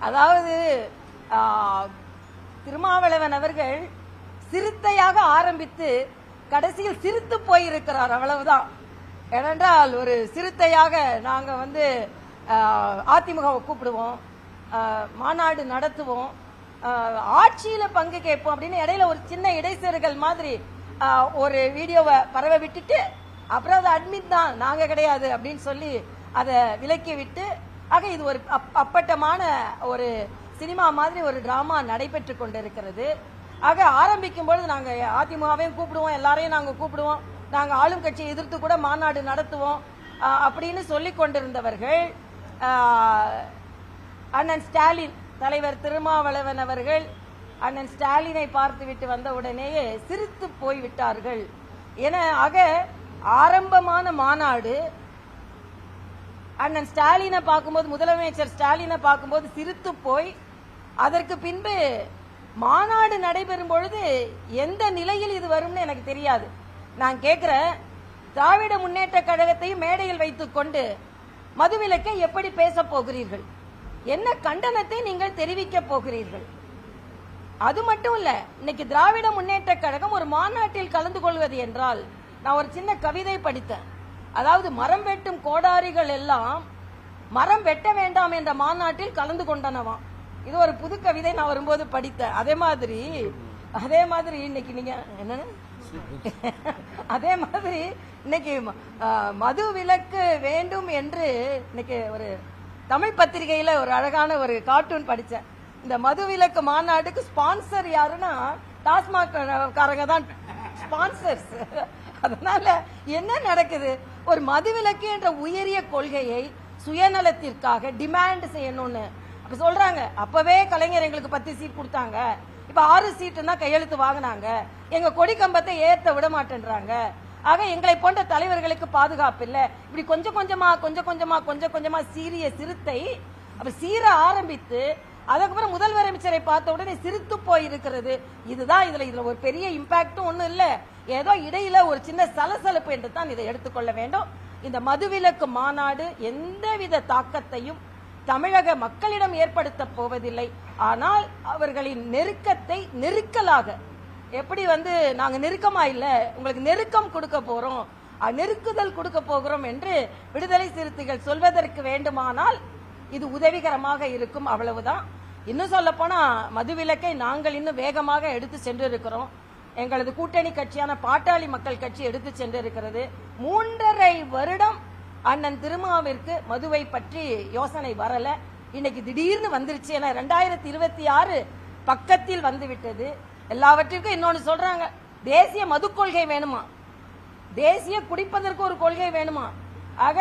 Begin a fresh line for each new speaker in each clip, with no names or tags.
அதாவது திருமாவளவன் அவர்கள் சிறுத்தையாக ஆரம்பித்து கடைசியில் சிரித்து போயிருக்கிறார், அவ்வளவுதான். ஏனென்றால் ஒரு சிறுத்தையாக நாங்க அதிமுகவை கூப்பிடுவோம், மாநாடு நடத்துவோம், ஆட்சியில பங்கு கேட்போம் அப்படின்னு இடையில ஒரு சின்ன இடைச்செருகல் மாதிரி ஒரு வீடியோவை பரவ விட்டுட்டு அப்புறம் அது அட்மிட் தான், நாங்க கிடையாது அப்படின்னு சொல்லி அதை விலக்கி விட்டு, ஆக இது ஒரு அப்பட்டமான ஒரு சினிமா மாதிரி ஒரு டிராமா நடைபெற்று கொண்டிருக்கிறது. ஆக ஆரம்பிக்கும் பொழுது நாங்க அதிமுகவையும் கூப்பிடுவோம், எல்லாரையும் நாங்க கூப்பிடுவோம், நாங்க ஆளும் கட்சியை எதிர்த்து கூட மாநாடு நடத்துவோம் அப்படின்னு சொல்லி கொண்டிருந்தவர்கள் அண்ணன் ஸ்டாலின் தலைவர் திருமாவளவன் அவர்கள் அண்ணன் ஸ்டாலினை பார்த்துவிட்டு வந்த உடனேயே சிரித்து போய்விட்டார்கள். என ஆக ஆரம்பமான மாநாடு அண்ணன் ஸ்டாலினை பார்க்கும்போது, முதலமைச்சர் ஸ்டாலினை பார்க்கும்போது சிரித்து போய், அதற்கு பின்பு மாநாடு நடைபெறும் பொழுது எந்த நிலையில் இது வரும்னு எனக்கு தெரியாது. நான் கேட்கிறேன், திராவிட முன்னேற்ற கழகத்தையும் மேடையில் வைத்துக் கொண்டு மதுவிலக்கை எப்படி பேச போகிறீர்கள்? என்ன கண்டனத்தை நீங்கள் தெரிவிக்க போகிறீர்கள்? அது மட்டும் இல்ல, இன்னைக்கு திராவிட முன்னேற்ற கழகம் ஒரு மாநாட்டில் கலந்து கொள்வது என்றால், நான் ஒரு சின்ன கவிதை படித்தேன். அதாவது மரம் வெட்டும் கோடாரிகள் எல்லாம் மரம் வெட்ட வேண்டாம் என்ற மாநாட்டில் கலந்து கொண்டனவாம். இது ஒரு புது கவிதை, நான் வரும்போது படித்தேன். அதே மாதிரி இன்னைக்கு நீங்க என்ன அதே மாதிரி இன்னைக்கு மது விலக்கு வேண்டும் என்று இன்னைக்கு ஒரு தமிழ் பத்திரிகையில ஒரு அழகான ஒரு கார்ட்டூன் படிச்சேன். இந்த மது விலக்கு மாநாட்டுக்கு ஸ்பான்சர் யாருன்னா டாஸ்மாக் காரங்க தான் ஸ்பான்சர்ஸ். அதனால என்ன நடக்குது? ஒரு மதுவிலக்கு என்ற உயரிய கொள்கையை சுயநலத்திற்காக டிமாண்ட் செய்யணும்னு அப்ப சொல்றாங்க. அப்பவே கலைஞர் எங்களுக்கு 10 சீட் கொடுத்தாங்க, இப்ப 6 சீட்டுன்னா கையெழுத்து வாங்கினாங்க, எங்க கொடி கம்பத்தை ஏத்த விட மாட்டேன்றாங்க. ஆக எங்களை போன்ற தலைவர்களுக்கு பாதுகாப்பு இல்ல. இப்படி கொஞ்சம் கொஞ்சமா சீரிய சிறுத்தை அப்ப சீர ஆரம்பித்து அதுக்கப்புறம் முதல்வரமைச்சரை பார்த்த உடனே சிரித்து போயிருக்கிறது. இதுதான் இதுல ஒரு பெரிய இம்பாக்டும் ஒண்ணும் இல்ல, ஏதோ இடையில ஒரு சின்ன சலசலப்பு என்று தான் இதை எடுத்துக்கொள்ள வேண்டும். இந்த மதுவிலக்கு மாநாடு எந்தவித தாக்கத்தையும் தமிழக மக்களிடம் ஏற்படுத்த போவதில்லை. ஆனால் அவர்களின் நெருக்கத்தை நெருக்கலாக எப்படி நாங்க நெருக்கமா இல்ல, உங்களுக்கு நெருக்கம் கொடுக்க போறோம், நெருக்குதல் கொடுக்க போகிறோம் என்று விடுதலை சிறுத்தைகள் சொல்வதற்கு வேண்டுமானால் இது உதவிகரமாக இருக்கும், அவ்வளவுதான். இன்னும் சொல்ல போனா மதுவிலக்கை நாங்கள் இன்னும் வேகமாக எடுத்து சென்றிருக்கிறோம். எங்களது கூட்டணி கட்சியான பாட்டாளி மக்கள் கட்சி எடுத்து சென்றிருக்கிறது. 3.5 வருடம் அண்ணன் திருமாவிற்கு மதுவை பற்றி யோசனை வரல. இன்னைக்கு திடீர்னு வந்துருச்சு. ஏன்னா 2026 பக்கத்தில் வந்துவிட்டது. எல்லாவற்றிற்கும் இன்னொன்னு சொல்றாங்க, தேசிய மது கொள்கை வேணுமா, தேசிய குடிப்பதற்கு ஒரு கொள்கை வேணுமா. ஆக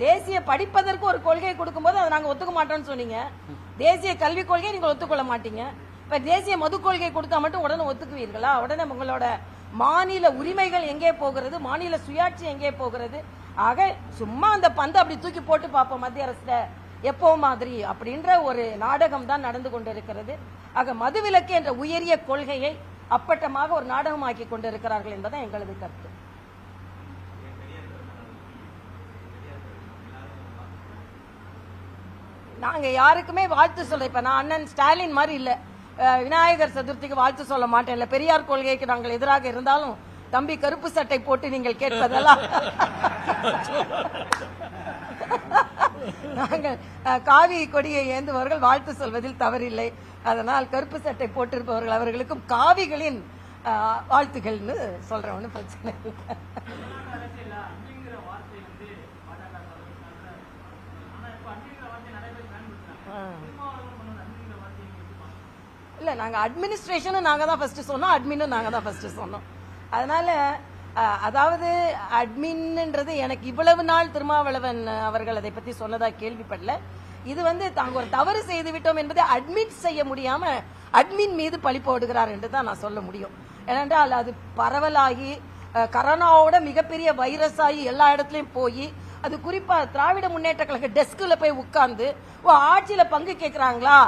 தேசிய படிப்பதற்கு ஒரு கொள்கை கொடுக்கும் போது அதை நாங்க ஒத்துக்க மாட்டோம்னு சொன்னீங்க. தேசிய கல்விக் கொள்கையை நீங்க ஒத்துக்கொள்ள மாட்டீங்க. இப்ப தேசிய மது கொள்கை கொடுத்தா மட்டும் உடனே ஒத்துக்குவீர்களா? உடனே உங்களோட மாநில உரிமைகள் எங்கே போகிறது, மாநில சுயாட்சி எங்கே போகிறது? ஆக சும்மா அந்த பந்து அப்படி தூக்கி போட்டு பார்ப்போம் மத்திய அரசு எப்போ மாதிரி அப்படின்ற ஒரு நாடகம் தான் நடந்து கொண்டிருக்கிறது. ஆக மதுவிலக்கு என்ற உயரிய கொள்கையை அப்பட்டமாக ஒரு நாடகமாக்கி கொண்டிருக்கிறார்கள் என்பதுதான் எங்களது கருத்து. நாங்க யாருக்குமே வாழ்த்து சொல்ல, இப்ப நான் அண்ணன் ஸ்டாலின் மாதிரி இல்ல, விநாயகர் சதுர்த்திக்கு வாழ்த்து சொல்ல மாட்டேன். இல்ல பெரியார் கொள்கைக்கு நாங்கள் எதிராக இருந்தாலும் தம்பி கருப்பு சட்டை போட்டு நீங்கள் கேட்பதெல்லாம் நாங்கள் காவி கொடியை ஏந்துபவர்கள் வாழ்த்து சொல்வதில் தவறில்லை. அதனால் கருப்பு சட்டை போட்டிருப்பவர்கள் அவர்களுக்கும் காவிகளின் வாழ்த்துக்கள்னு சொல்றேன், ஒன்றும் பிரச்சனை இல்லை. இல்ல நாங்க அட்மினிஸ்ட்ரேஷனும் நாங்க தான் ஃபர்ஸ்ட் சொன்னோம், அட்மினும் நாங்க தான் ஃபர்ஸ்ட் சொன்னோம். அதனால அதாவது அட்மின்ன்றது எனக்கு இவ்வளவு நாள் திருமாவளவன் அவர்கள் அதை பத்தி சொன்னதா கேள்விப்படல. இது தாங்க ஒரு தவறு செய்து விட்டோம் என்பதை அட்மிட் செய்ய முடியாம அட்மின் மீது பழி போடுகிறார் என்று தான் நான் சொல்ல முடியும். ஏனென்றால் அது பரவலாகி கரோனாவோட மிகப்பெரிய வைரஸ் ஆகி எல்லா இடத்துலயும் போய், அது குறிப்பா திராவிட முன்னேற்ற கழக டெஸ்க்ல போய் உட்கார்ந்து ஆட்சியில பங்கு கேட்கிறாங்களா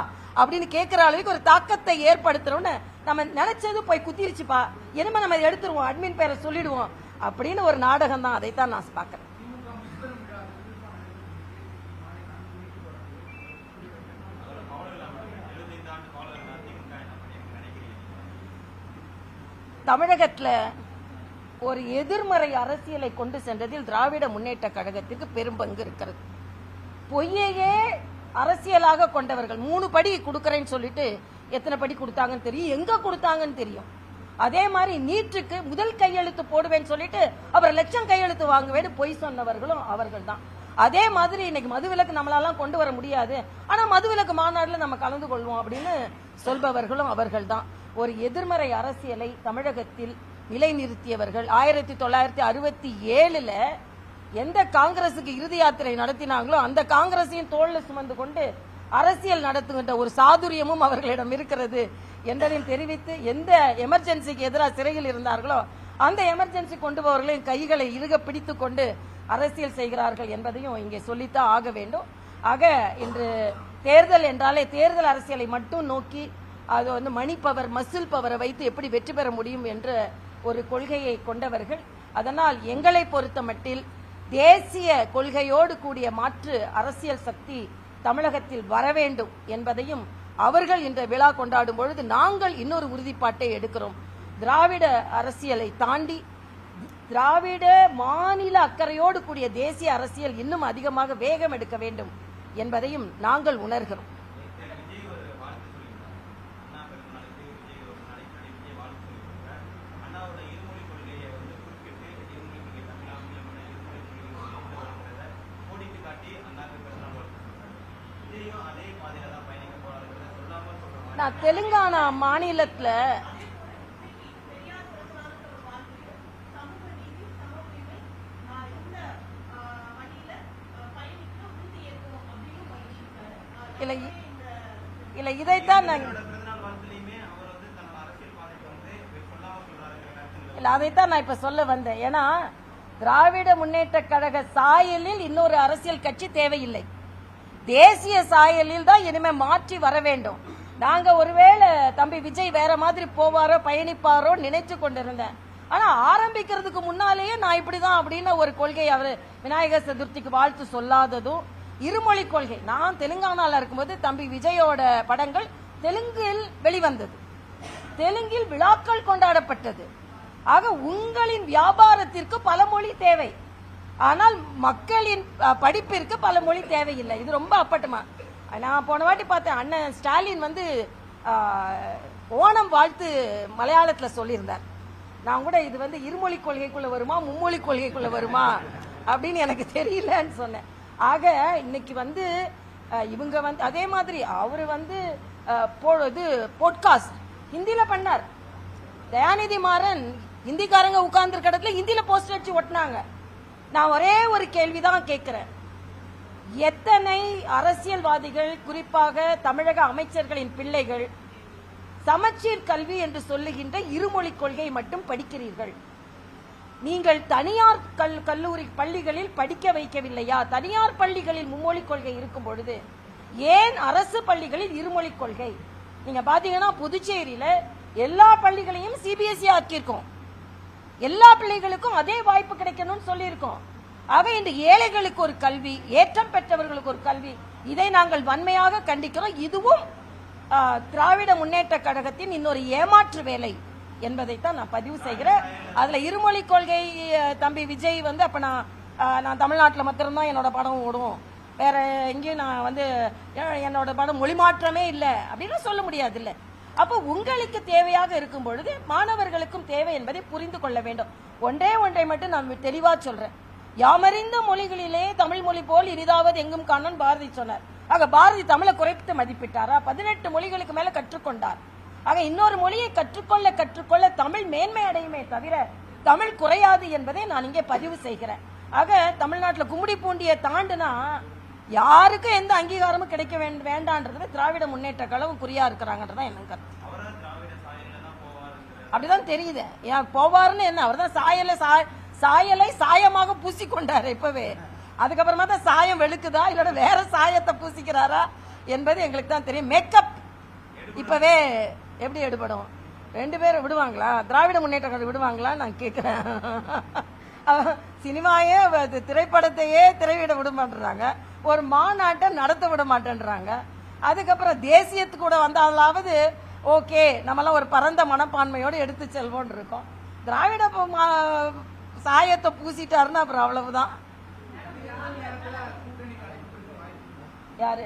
அப்படின்னு கேட்கிற அளவுக்கு ஒரு தாக்கத்தை ஏற்படுத்தணும்னு நம்ம நினைச்சது போய் குத்திருச்சுப்பா, இனிமே நம்ம எடுத்துருவோம், அட்மின் பேரை சொல்லிடுவோம் அப்படின்னு ஒரு நாடகம் தான். அதைத்தான் நான் பாக்கிறேன். தமிழகத்துல ஒரு எதிர்மறை அரசியலை கொண்டு சென்றதில் திராவிட முன்னேற்ற கழகத்திற்கு பெரும் பங்கு இருக்கிறது. பொய்யையே அரசியலாக கொண்டவர்கள் 3 படி கொடுக்கறேன்னு சொல்லிட்டு எத்தனை படி கொடுத்தாங்கன்னு தெரியும், எங்க கொடுத்தாங்கன்னு தெரியும். அதே மாதிரி நீட்டுக்கு முதல் கையெழுத்து போடுவேன்னு சொல்லிட்டு அவர் லட்சம் கையெழுத்து வாங்குவேன்னு பொய் சொன்னவர்களும் அவர்கள் தான். அதே மாதிரி இன்னைக்கு மதுவிலக்கு நம்மளால கொண்டு வர முடியாது, ஆனா மதுவிலக்கு மாநாடுல நம்ம கலந்து கொள்வோம் அப்படின்னு சொல்பவர்களும் அவர்கள் தான். ஒரு எதிர்மறை அரசியலை தமிழகத்தில் நிலைநிறுத்தியவர்கள் 1967ல எந்த காங்கிரசுக்கு இறுதி யாத்திரை நடத்தினாங்களோ அந்த காங்கிரஸையும் தோல்ல சுமந்து கொண்டு அரசியல் நடத்துகின்ற ஒரு சாதுரியமும் அவர்களிடம் இருக்கிறது என்பதையும் தெரிவித்து, எந்த எமர்ஜென்சிக்கு எதிராக சிறையில் இருந்தார்களோ அந்த எமர்ஜென்சி கொண்டு போவர்களையும் கைகளை இறுக பிடித்து கொண்டு அரசியல் செய்கிறார்கள் என்பதையும் இங்கே சொல்லித்தான் ஆக வேண்டும். ஆக இன்று தேர்தல் என்றாலே தேர்தல் அரசியலை மட்டும் நோக்கி அது வந்து மணி பவர் மசில் பவரை வைத்து எப்படி வெற்றி பெற முடியும் என்ற ஒரு கொள்கையை கொண்டவர்கள். அதனால் எங்களை பொறுத்த மட்டில் தேசிய கொள்கையோடு கூடிய மாற்று அரசியல் சக்தி தமிழகத்தில் வர வேண்டும் என்பதையும் அவர்கள் இந்த விழா கொண்டாடும் பொழுது நாங்கள் இன்னொரு உறுதிப்பாட்டை எடுக்கிறோம். திராவிட அரசியலை தாண்டி திராவிட மாநில அக்கறையோடு கூடிய தேசிய அரசியல் இன்னும் அதிகமாக வேகம் எடுக்க வேண்டும் என்பதையும் நாங்கள் உணர்கிறோம். நான் தெலுங்கானா மாநிலத்துல இல்ல இதைத்தான் அதைத்தான் நான் இப்ப சொல்ல வந்தேன். ஏன்னா திராவிட முன்னேற்ற கழக சாயலில் இன்னொரு அரசியல் கட்சி தேவையில்லை, தேசிய சாயலில் தான் இனிமே மாற்றி வர வேண்டும். நாங்க ஒருவேளை தம்பி விஜய் வேற மாதிரி போவாரோ பயணிப்பாரோ நினைச்சு கொண்டிருந்தேன். ஆனா ஆரம்பிக்கிறதுக்கு முன்னாலேயே நான் இப்படிதான் அப்படின்னு ஒரு கொள்கை அவர் விநாயகர் சதுர்த்திக்கு வாழ்த்து சொல்லாததும், இருமொழி கொள்கை. நான் தெலுங்கானால இருக்கும்போது தம்பி விஜயோட படங்கள் தெலுங்கில் வெளிவந்தது, தெலுங்கில் விழாக்கள் கொண்டாடப்பட்டது. ஆக உங்களின் வியாபாரத்திற்கு பல மொழி தேவை, ஆனால் மக்களின் படிப்பிற்கு பல மொழி தேவையில்லை. இது ரொம்ப அப்பட்டமா. நான் போன வாட்டி பார்த்தேன், அண்ணன் ஸ்டாலின் வந்து ஓணம் வாழ்த்து மலையாளத்துல சொல்லியிருந்தார். நான் கூட இது வந்து இருமொழி கொள்கைக்குள்ள வருமா மும்மொழி கொள்கைக்குள்ள வருமா அப்படின்னு எனக்கு தெரியலன்னு சொன்னேன். ஆக இன்னைக்கு வந்து இவங்க வந்து அதே மாதிரி அவரு வந்து போட்காஸ்ட் ஹிந்தியில பண்ணார். தயாநிதி மாறன் ஹிந்திக்காரங்க உட்கார்ந்து இருக்க இடத்துல ஹிந்தியில போஸ்டர் வச்சு ஒட்டினாங்க. நான் ஒரே ஒரு கேள்விதான் கேட்கிறேன், எத்தனை அரசியல்வாதிகள் குறிப்பாக தமிழக அமைச்சர்களின் பிள்ளைகள் சமச்சீர் கல்வி என்று சொல்லுகின்ற இருமொழி கொள்கை மட்டும் படிக்கிறீர்கள்? நீங்கள் தனியார் கல்லூரி பள்ளிகளில் படிக்க வைக்கவில்லையா? தனியார் பள்ளிகளில் மும்மொழி கொள்கை இருக்கும் பொழுது ஏன் அரசு பள்ளிகளில் இருமொழி கொள்கை? நீங்க பாத்தீங்கன்னா புதுச்சேரியில எல்லா பள்ளிகளையும் சிபிஎஸ்இ ஆக்கியிருக்கோம், எல்லா பிள்ளைகளுக்கும் அதே வாய்ப்பு கிடைக்கணும்னு சொல்லியிருக்கோம். ஆக இந்த ஏழைகளுக்கு ஒரு கல்வி, ஏற்றம் பெற்றவர்களுக்கு ஒரு கல்வி, இதை நாங்கள் வன்மையாக கண்டிக்கிறோம். இதுவும் திராவிட முன்னேற்ற கழகத்தின் இன்னொரு ஏமாற்று வேலை என்பதைத்தான் நான் பதிவு செய்கிறேன். அதுல இருமொழி கொள்கை தம்பி விஜய் வந்து அப்ப நான் தமிழ்நாட்டில் மாத்திரம்தான் என்னோட படம் ஓடும், வேற எங்கேயும் நான் வந்து என்னோட படம் மொழி மாற்றமே இல்லை அப்படின்னு சொல்ல முடியாது. இல்ல அப்ப உங்களுக்கு தேவையாக இருக்கும் பொழுது மாணவர்களுக்கும் தேவை என்பதை புரிந்து கொள்ள வேண்டும். ஒன்றை மட்டும் நான் தெளிவா சொல்றேன், யாமறிந்த மொழிகளிலே தமிழ் மொழி போல் இனிதாவது எங்கும் காணோம் பாரதி சொன்னார். ஆக பாரதி தமிழை குறைத்து மதிப்பிட்டாரா? 18 மொழிகளுக்கு மேல கற்றுக்கொண்டார். ஆக இன்னொரு மொழியை கற்றுக்கொள்ள தமிழ் மேன்மை அடையுமே தவிர தமிழ் குறையாது என்பதை நான் இங்கே பதிவு செய்கிறேன். ஆக தமிழ்நாட்டில் கும்மிடி பூண்டியை தாண்டுனா யாருக்கும் எந்த அங்கீகாரமும் கிடைக்க வேண்டான்றது திராவிட முன்னேற்ற கழகம் குறியா இருக்கிறாங்கன்றதான் என்ன கருத்து. அப்படிதான் தெரியுது. ஏன் போவாருன்னு என்ன, அவர் தான் சாயலை சாயமாக பூசிக்கொண்டாரு இப்பவே. அதுக்கப்புறமா தான் சாயம் வெளுக்குதா இல்ல வேற சாயத்தை பூசிக்கிறாரா என்பது எங்களுக்கு தான் தெரியும். மேக்கப் இப்பவே எப்படி எடுபடும்? 2 பேரும் விடுவாங்களா? திராவிட முன்னேற்ற கழகம் விடுவாங்களா நான் கேட்கிறேன். சினிமாயே திரைப்படத்தையே திரையிட விட மாட்டேறாங்க, ஒரு மாநாட்டை நடத்த விட மாட்டேன்றாங்க. அதுக்கப்புறம் தேசியத்து கூட வந்தாலாவது ஓகே நம்மலாம் ஒரு பரந்த மனப்பான்மையோடு எடுத்து செல்வோம் இருக்கோம். திராவிட சாயத்தை பூசிட்டாருன்னா அப்புறம் அவ்வளவுதான். யாரு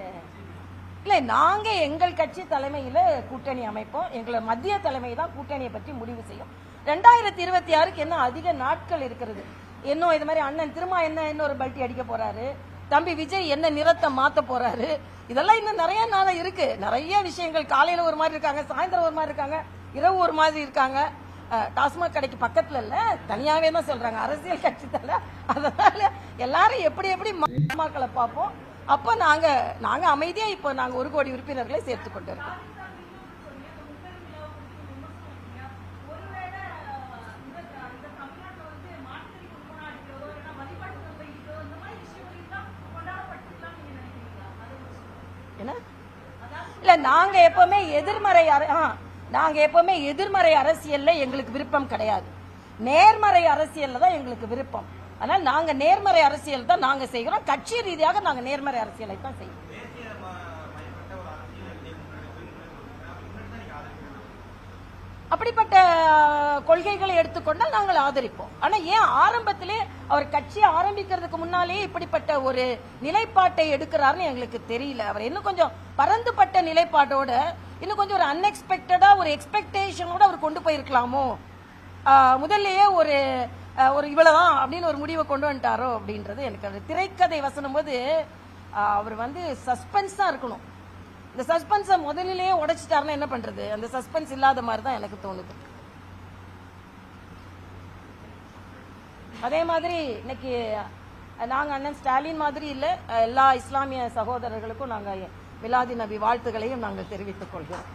இல்ல, நாங்க எங்கள் கட்சி தலைமையில கூட்டணி அமைப்போம். எங்களை மத்திய தலைமை தான் கூட்டணியை பற்றி முடிவு செய்யும். 2026க்கு என்ன அதிக நாட்கள் இருக்கிறது. இன்னும் இது மாதிரி அண்ணன் திரும்ப இன்னொரு பல்ட்டி அடிக்க போறாரு. தம்பி விஜய் என்ன நிறத்தை மாத்த போறாரு. இதெல்லாம் இன்னும் நிறைய நாள இருக்கு. நிறைய விஷயங்கள். காலையில ஒரு மாதிரி இருக்காங்க, சாயந்தரம் ஒரு மாதிரி இருக்காங்க, இரவு ஒரு மாதிரி இருக்காங்க. டாஸ்மாக் கடைக்கு பக்கத்துல இல்ல, தனியாவே தான் சொல்றாங்க அரசியல் கட்சி தல. அதனால எல்லாரும் எப்படி எப்படி மக்களை பார்ப்போம். அப்ப நாங்க அமைதியா இப்ப நாங்க 1 கோடி உறுப்பினர்களை சேர்த்து கொண்டு இருக்கோம். இல்ல, நாங்க எப்பவுமே எதிர்மறை அரசியல்ல எங்களுக்கு விருப்பம் கிடையாது. நேர்மறை அரசியல்ல தான் எங்களுக்கு விருப்பம். அதனால நாங்க நேர்மறை அரசியல் தான் நாங்க செய்கிறோம். கட்சி ரீதியாக நாங்க நேர்மறை அரசியலை தான் செய்கிறோம். அப்படிப்பட்ட கொள்கைகளை எடுத்துக்கொண்டால் நாங்கள் ஆதரிப்போம். ஆனா ஏன் ஆரம்பத்திலே அவர் கட்சி ஆரம்பிக்கிறதுக்கு முன்னாலே இப்படிப்பட்ட ஒரு நிலைப்பாட்டை எடுக்கிறாருன்னு எங்களுக்கு தெரியல. அவர் இன்னும் கொஞ்சம் பரந்துபட்ட நிலைப்பாட்டோட, இன்னும் கொஞ்சம் ஒரு அன்எக்ஸ்பெக்டடா ஒரு எக்ஸ்பெக்டேஷனோட அவர் கொண்டு போயிருக்கலாமோ. முதல்லயே ஒரு இவ்வளவுதான் அப்படின்னு ஒரு முடிவை கொண்டு வந்துட்டாரோ அப்படின்றது எனக்கு. அவர் திரைக்கதை வசனம் போது அவர் சஸ்பென்ஸா இருக்கணும். இந்த சஸ்பென்ஸை முதலிலேயே உடைச்சிட்டாருன்னா என்ன பண்றது? அந்த சஸ்பென்ஸ் இல்லாத மாதிரி தான் எனக்கு தோணுது. அதே மாதிரி இன்னைக்கு நாங்க அண்ணன் ஸ்டாலின் மாதிரி இல்ல, எல்லா இஸ்லாமிய சகோதரர்களுக்கும் நாங்க மிலாதி நபி வாழ்த்துக்களையும் நாங்கள் தெரிவித்துக் கொள்கிறோம்.